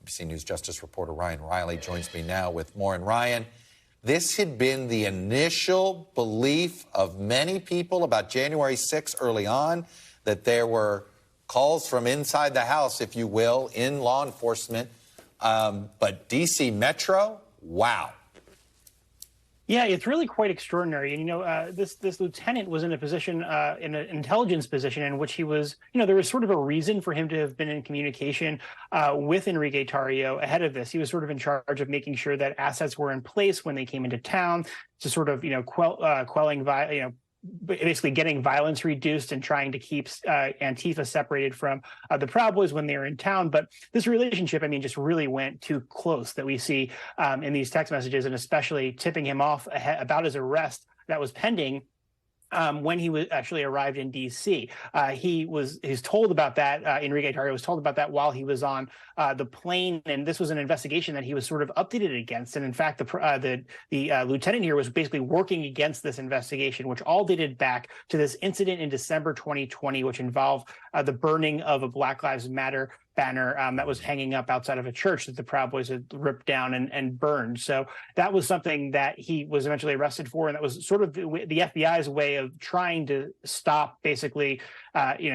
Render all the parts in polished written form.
NBC News Justice reporter Ryan Riley joins me now with more. And Ryan, this had been the initial belief of many people about January 6th early on, that there were calls from inside the house, if you will, in law enforcement. But D.C. Metro, wow. Yeah, it's really quite extraordinary. And, this lieutenant was in a position, in an intelligence position in which he was, there was sort of a reason for him to have been in communication with Enrique Tarrio ahead of this. He was sort of in charge of making sure that assets were in place when they came into town to sort of, quelling, basically getting violence reduced and trying to keep Antifa separated from the Proud Boys when they were in town. But this relationship, just really went too close that we see in these text messages, and especially tipping him off about his arrest that was pending when he was actually arrived in D.C. He's told about that. Enrique Tarrio was told about that while he was on the plane, and this was an investigation that he was sort of updated against. And in fact, the lieutenant here was basically working against this investigation, which all dated back to this incident in December 2020, which involved the burning of a Black Lives Matter banner that was hanging up outside of a church that the Proud Boys had ripped down and burned. So that was something that he was eventually arrested for, and that was sort of the FBI's way of trying to stop, basically,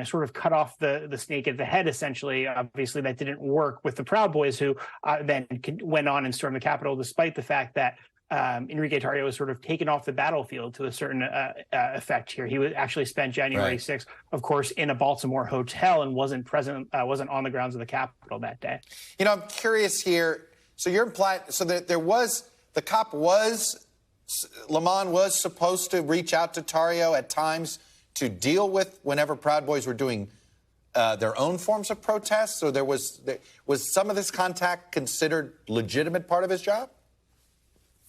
sort of cut off the snake at the head, essentially. Obviously, that didn't work with the Proud Boys, who then went on and stormed the Capitol, despite the fact that Enrique Tarrio was sort of taken off the battlefield to a certain effect here. He would actually spent January 6th, of course, in a Baltimore hotel and wasn't on the grounds of the Capitol that day. I'm curious here. So you're implying, so that Lamond was supposed to reach out to Tarrio at times to deal with whenever Proud Boys were doing their own forms of protests, or was some of this contact considered legitimate part of his job?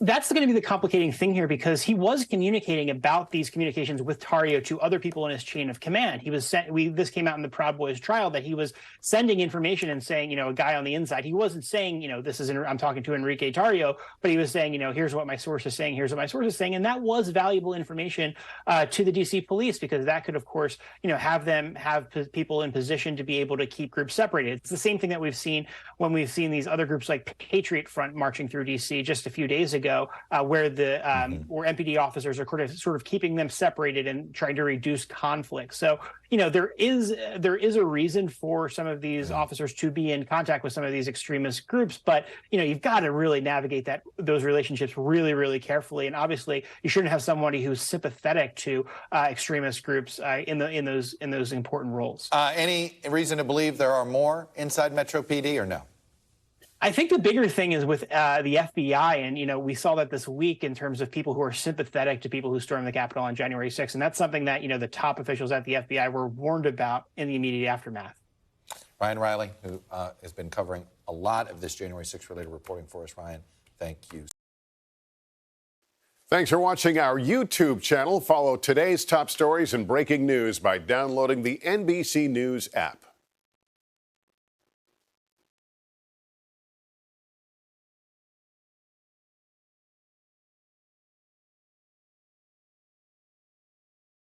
That's going to be the complicating thing here, because he was communicating about these communications with Tarrio to other people in his chain of command. He was this came out in the Proud Boys trial, that he was sending information and saying, a guy on the inside. He wasn't saying, I'm talking to Enrique Tarrio, but he was saying, here's what my source is saying, here's what my source is saying. And that was valuable information to the DC police, because that could, of course, have people in position to be able to keep groups separated. It's the same thing that we've seen when we've seen these other groups like Patriot Front marching through DC just a few days ago, where where MPD officers are sort of keeping them separated and trying to reduce conflict. So, there is a reason for some of these officers to be in contact with some of these extremist groups, but you've got to really navigate those relationships really, really carefully. And obviously, you shouldn't have somebody who's sympathetic to extremist groups in those important roles. Any reason to believe there are more inside Metro PD, or no? I think the bigger thing is with the FBI, and we saw that this week in terms of people who are sympathetic to people who stormed the Capitol on January 6th, and that's something that the top officials at the FBI were warned about in the immediate aftermath. Ryan Riley, who has been covering a lot of this January 6th related reporting for us. Ryan, thank you. Thanks for watching our YouTube channel. Follow today's top stories and breaking news by downloading the NBC News app.